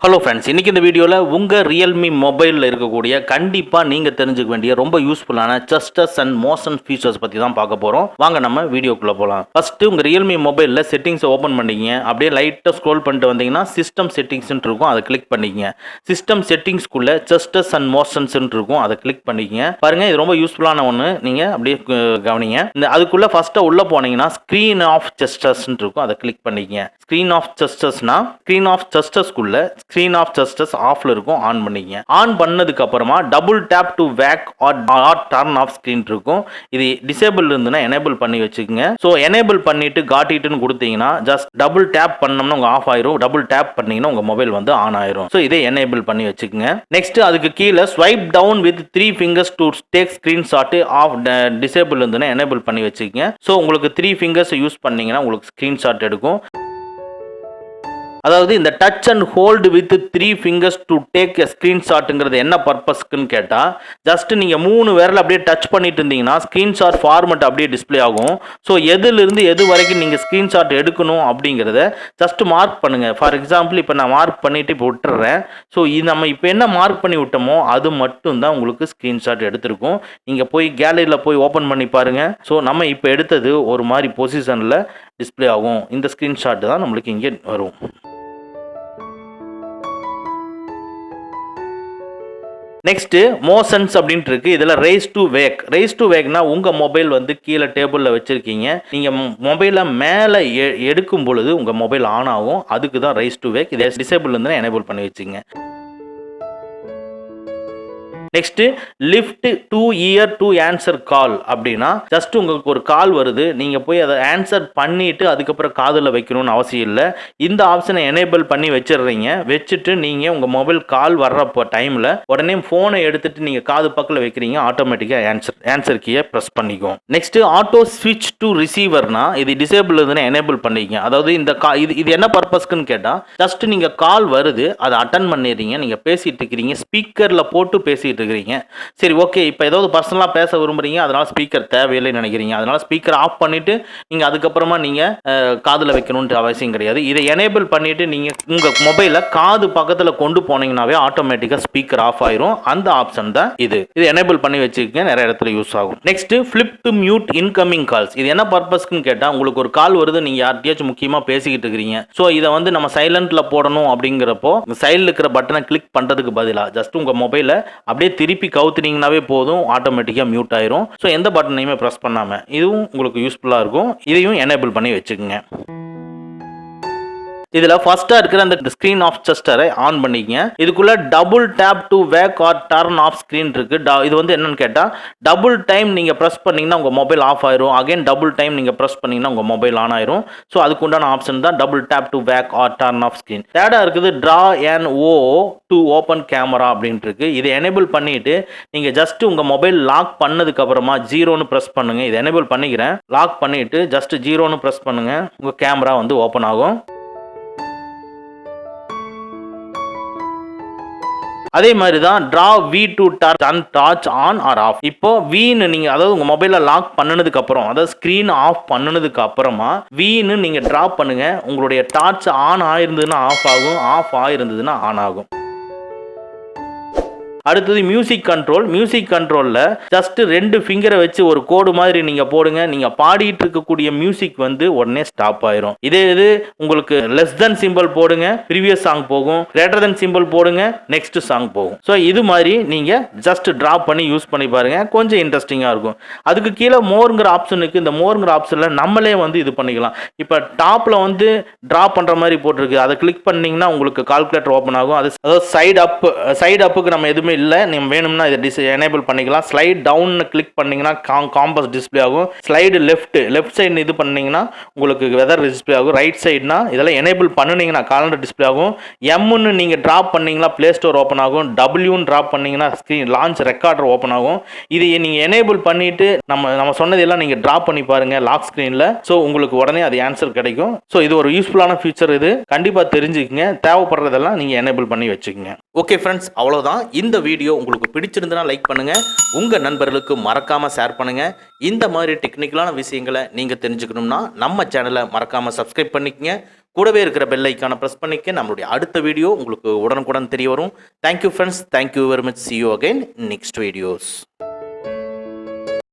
Hello friends, இன்றைக்கி இந்த வீடியோவில் உங்கள் ரியல்மி மொபைலில் இருக்கக்கூடிய கண்டிப்பாக நீங்கள் தெரிஞ்சுக்க வேண்டிய ரொம்ப யூஸ்ஃபுல்லான ஜஸ்டஸ் அண்ட் மோஷன் ஃபீச்சர்ஸ் பற்றி தான் பார்க்க போகிறோம். வாங்க நம்ம வீடியோக்குள்ளே போகலாம். ஃபஸ்ட்டு உங்கள் ரியல்மி மொபைலில் செட்டிங்ஸை ஓப்பன் பண்ணிக்கிங்க. அப்படியே லைட்டாக ஸ்க்ரோல் பண்ணிட்டு வந்தீங்கன்னா சிஸ்டம் செட்டிங்ஸ்ன்னு இருக்கும், அதை கிளிக் பண்ணிக்கங்க. சிஸ்டம் செட்டிங்ஸ்க்குள்ளே ஜஸ்டஸ் அண்ட் மோஷன்ஸ்ன்னு இருக்கும், அதை கிளிக் பண்ணிக்கங்க. பாருங்கள், இது ரொம்ப யூஸ்ஃபுல்லான ஒன்று, நீங்கள் அப்படியே கவனிங்க. இந்த அதுக்குள்ளே ஃபஸ்ட்டாக உள்ளே போனீங்கன்னா ஸ்க்ரீன் ஆஃப் ஜஸ்டஸ்ன்னு இருக்கும், அதை கிளிக் பண்ணிக்கங்க. ஸ்க்ரீன் ஆஃப் ஜஸ்டஸ்னா ஸ்க்ரீன் ஆஃப் ஜஸ்டஸ்க்குள்ளே ஸ்க்ரீன் ஆஃப் ஜஸ்டஸ் ஆஃப்ல இருக்கும், ஆன் பண்ணிக்கங்க. ஆன் பண்ணதுக்கு அப்புறமா double tap to wake or turn off screen இருக்கும். இது டிசேபிள் இருந்துன்னா எனேபிள் பண்ணி வச்சுக்கோங்க. ஸோ எனேபிள் பண்ணிட்டு காட் இட்னு கொடுத்தீங்கன்னா ஜஸ்ட் டபுள் டேப் பண்ணோம்னா உங்க ஆஃப் ஆயிரும், டபுள் டேப் பண்ணீங்கன்னா உங்க மொபைல் வந்து ஆன் ஆயிரும். ஸோ இதை எனேபிள் பண்ணி வச்சுக்கோங்க. நெக்ஸ்ட் அதுக்கு கீழே swipe down with 3 fingers to take screenshot off disable இருந்துன்னா எனேபிள் பண்ணி வச்சுக்கோங்க. ஸோ உங்களுக்கு 3 fingers யூஸ் பண்ணீங்கன்னா உங்களுக்கு ஸ்கிரீன்ஷாட் எடுக்கும். அதாவது இந்த touch and hold with 3 fingers to take ஸ்க்ரீன்ஷாட்டுங்கிறது என்ன பர்பஸ்க்குன்னு கேட்டால், ஜஸ்ட் நீங்கள் 3 விரல் அப்படியே டச் பண்ணிட்டு இருந்தீங்கன்னா ஸ்க்ரீன்ஷாட் ஃபார்மெட் அப்படியே டிஸ்பிளே ஆகும். ஸோ எதுலேருந்து எது வரைக்கும் நீங்கள் ஸ்க்ரீன்ஷாட் எடுக்கணும் அப்படிங்கிறத ஜஸ்ட் மார்க் பண்ணுங்கள். ஃபார் எக்ஸாம்பிள் இப்போ நான் மார்க் பண்ணிவிட்டு இப்போ விட்டுறேன். ஸோ இது நம்ம இப்போ என்ன மார்க் பண்ணி விட்டோமோ அது மட்டும் தான் உங்களுக்கு ஸ்க்ரீன்ஷாட் எடுத்திருக்கும். நீங்கள் போய் கேலரியில் போய் ஓப்பன் பண்ணி பாருங்கள். ஸோ நம்ம இப்போ எடுத்தது ஒரு மாதிரி பொசிஷனில் டிஸ்பிளே ஆகும். இந்த ஸ்க்ரீன்ஷாட் தான் நம்மளுக்கு இங்கே வரும். நெக்ஸ்ட்டு மோஷன்ஸ் அப்படின்ட்டு இருக்கு. இதில் ரைஸ் டு வேக்னா உங்கள் மொபைல் வந்து கீழே டேபிளில் வச்சுருக்கீங்க, நீங்கள் மொபைலை மேலே எடுக்கும் பொழுது உங்கள் மொபைல் ஆன் ஆகும். அதுக்கு தான் ரைஸ் டு வேக். இதை டிசேபிள் இருந்தால் எனேபிள் பண்ணி வச்சுங்க. Next lift to ear to answer call அப்படின்னா ஜஸ்ட் உங்களுக்கு ஒரு கால் வருது, நீங்கள் போய் அதை ஆன்சர் பண்ணிட்டு அதுக்கப்புறம் காதில் வைக்கணும்னு அவசியம் இல்லை. இந்த ஆப்ஷனை எனேபிள் பண்ணி வச்சிடுறீங்க. வச்சுட்டு நீங்கள் உங்கள் மொபைல் கால் வர்றப்போ டைமில் உடனே ஃபோனை எடுத்துட்டு நீங்கள் காது பக்கத்தில் வைக்கிறீங்க, ஆட்டோமேட்டிக்காக ஆன்சர் கீயை ப்ரெஸ் பண்ணிக்கும். நெக்ஸ்ட் ஆட்டோ ஸ்விட்ச் டு ரிசீவர்னா இது டிசேபிள் இருந்துன்னா எனேபிள் பண்ணிக்கங்க. அதாவது இந்த இது என்ன பர்பஸ்க்குன்னு கேட்டால், ஜஸ்ட் நீங்கள் கால் வருது, அதை அட்டன் பண்ணிடுறீங்க, நீங்கள் பேசிட்டு இருக்கிறீங்க, ஸ்பீக்கரில் போட்டு பேசிட்டு இருக்கிறீங்க. சரி, ஓகே, இப்போ ஏதாவது பர்சனலாக பேச விரும்புறீங்க, அதனால ஸ்பீக்கர் தேவையில்லைன்னு நினைக்கிறீங்க, அதனால ஸ்பீக்கர் ஆஃப் பண்ணிட்டு நீங்கள் அதுக்கப்புறமா நீங்கள் காதில் வைக்கணும்ன்ற அவசியம் கிடையாது. இதை எனேபிள் பண்ணிட்டு நீங்கள் உங்கள் மொபைலை காது பக்கத்தில் கொண்டு போனீங்கன்னாவே ஆட்டோமேட்டிக்காக ஸ்பீக்கர் ஆஃப் ஆயிரும். அந்த ஆப்ஷன் தான் இது எனேபிள் பண்ணி வச்சுக்கோங்க, நிறைய இடத்துல யூஸ் ஆகும். Next flip to mute incoming calls. இது என்ன பர்பஸ்க்குன்னு கேட்டால், உங்களுக்கு ஒரு கால் வருது, நீங்கள் யார்கிட்டயாச்சும் முக்கியமாக பேசிக்கிட்டு இருக்கிறீங்க. ஸோ இதை வந்து நம்ம சைலண்ட்ல போடணும் அப்படிங்கிறப்போ சைடில் இருக்கிற பட்டனை கிளிக் பண்ணுறதுக்கு பதிலாக ஜஸ்ட் உங்கள் மொபைலை அப்படியே திருப்பி கவுத்துனீங்கன்னாவே போதும், ஆட்டோமேட்டிக்காக மியூட் ஆயிரும். ஸோ எந்த பட்டனையுமே ப்ரெஸ் பண்ணாமல், இதுவும் உங்களுக்கு யூஸ்ஃபுல்லாக இருக்கும். இதையும் எனேபிள் பண்ணி வச்சுக்கோங்க. இதில் ஃபர்ஸ்ட்டாக இருக்கிற அந்த ஸ்க்ரீன் ஆஃப் ஜஸ்டரை ஆன் பண்ணிக்கங்க. இதுக்குள்ள double tap to wake or turn off screen இருக்கு. இது வந்து என்னன்னு கேட்டால், டபுள் டைம் நீங்கள் ப்ரெஸ் பண்ணீங்கன்னா உங்கள் மொபைல் ஆஃப் ஆயிரும். அகைன் டபுள் டைம் நீங்கள் ப்ரெஸ் பண்ணீங்கன்னா உங்கள் மொபைல் ஆன் ஆயிரும். ஸோ அதுக்கு உண்டான ஆப்ஷன் தான் double tap to wake or turn off screen. தேர்டாக இருக்குது draw and to open camera அப்படின்ட்டு இருக்கு. இதை எனேபிள் பண்ணிட்டு நீங்கள் ஜஸ்ட் உங்கள் மொபைல் லாக் பண்ணதுக்கு அப்புறமா 0ன்னு ப்ரெஸ் பண்ணுங்க. இதை எனேபிள் பண்ணிக்கிறேன். லாக் பண்ணிட்டு ஜஸ்ட் 0ன்னு ப்ரெஸ் பண்ணுங்க, உங்கள் கேமரா வந்து ஓப்பன் ஆகும். அதே மாதிரி தான் draw V to torch on or off. இப்போ வீன்னு நீங்கள் அதாவது உங்கள் மொபைலில் லாக் பண்ணினதுக்கு அப்புறம், அதாவது ஸ்க்ரீன் ஆஃப் பண்ணினதுக்கு அப்புறமா வீன்னு நீங்கள் ட்ரா பண்ணுங்க. உங்களுடைய டார்ச் ஆன் ஆயிருந்ததுன்னா ஆஃப் ஆகும், ஆஃப் ஆயிருந்ததுன்னா ஆன் ஆகும். அடுத்தது மியூசிக் கண்ட்ரோலில் ஜஸ்ட் 2 ஃபிங்கரை வச்சு ஒரு கோடு மாதிரி நீங்கள் போடுங்க. நீங்கள் பாடிட்டு இருக்கக்கூடிய மியூசிக் வந்து உடனே ஸ்டாப் ஆயிரும். இதே இது உங்களுக்கு லெஸ் தென் சிம்பிள் போடுங்க, ப்ரீவியஸ் சாங் போகும். கிரேட்டர் தென் சிம்பிள் போடுங்க, நெக்ஸ்ட் சாங் போகும். ஸோ இது மாதிரி நீங்கள் ஜஸ்ட் ட்ரா பண்ணி யூஸ் பண்ணி பாருங்க, கொஞ்சம் இன்ட்ரெஸ்டிங்காக இருக்கும். அதுக்கு கீழே மோருங்கிற ஆப்ஷனுக்கு, இந்த மோருங்கிற ஆப்ஷனில் நம்மளே வந்து இது பண்ணிக்கலாம். இப்போ டாப்பில் வந்து ட்ரா பண்ணுற மாதிரி போட்டிருக்கு, அதை கிளிக் பண்ணிங்கன்னா உங்களுக்கு கால்குலேட்டர் ஓப்பன் ஆகும். அதாவது சைடு அப்புக்கு நம்ம எதுவுமே இல்லை, நீங்கள் வேணும்னா இதை எனேபிள் பண்ணிக்கலாம். ஸ்லைட் டவுன் கிளிக் பண்ணீங்கன்னா காம்பஸ் டிஸ்பிளே ஆகும். ஸ்லைடு லெஃப்ட் சைடு இது பண்ணீங்கன்னா உங்களுக்கு வெதர் டிஸ்பிளே ஆகும். ரைட் சைடுனா இதெல்லாம் எனேபிள் பண்ணினீங்கன்னா காலண்டர் டிஸ்பிளே ஆகும். எம்னு நீங்கள் ட்ராப் பண்ணீங்கன்னா பிளே ஸ்டோர் ஓப்பன் ஆகும். டபிள்யூன்னு ட்ராப் பண்ணீங்கன்னா ஸ்க்ரீன் லான்ச் ரெக்கார்டர் ஓப்பன் ஆகும். இது நீங்கள் எனேபிள் பண்ணிட்டு நம்ம சொன்னதெல்லாம் நீங்கள் ட்ராப் பண்ணி பாருங்க லாக் ஸ்க்ரீனில். ஸோ உங்களுக்கு உடனே அது ஆன்சர் கிடைக்கும். ஸோ இது ஒரு யூஸ்ஃபுல்லான ஃபீச்சர். இது கண்டிப்பாக தெரிஞ்சுக்கங்க. தேவைப்படுறதெல்லாம் நீங்கள் எனேபிள் பண்ணி வச்சுக்கோங்க. ஓகே ஃப்ரெண்ட்ஸ், அவ்வளோதான் இந்த வீடியோ உங்களுக்கு பிடிச்சிருந்தனா லைக் பண்ணுங்கள், உங்கள் நண்பர்களுக்கு மறக்காமல் ஷேர் பண்ணுங்கள். இந்த மாதிரி டெக்னிக்கலான விஷயங்களை நீங்கள் தெரிஞ்சுக்கணும்னா நம்ம சேனலை மறக்காமல் சப்ஸ்கிரைப் பண்ணிக்கங்க. கூடவே இருக்கிற பெல் ஐக்கானை ப்ரெஸ் பண்ணிக்க. நம்மளுடைய அடுத்த வீடியோ உங்களுக்கு உடனுக்குடன் தெரிய வரும். Thank you friends, thank you very much. see you again in next videos.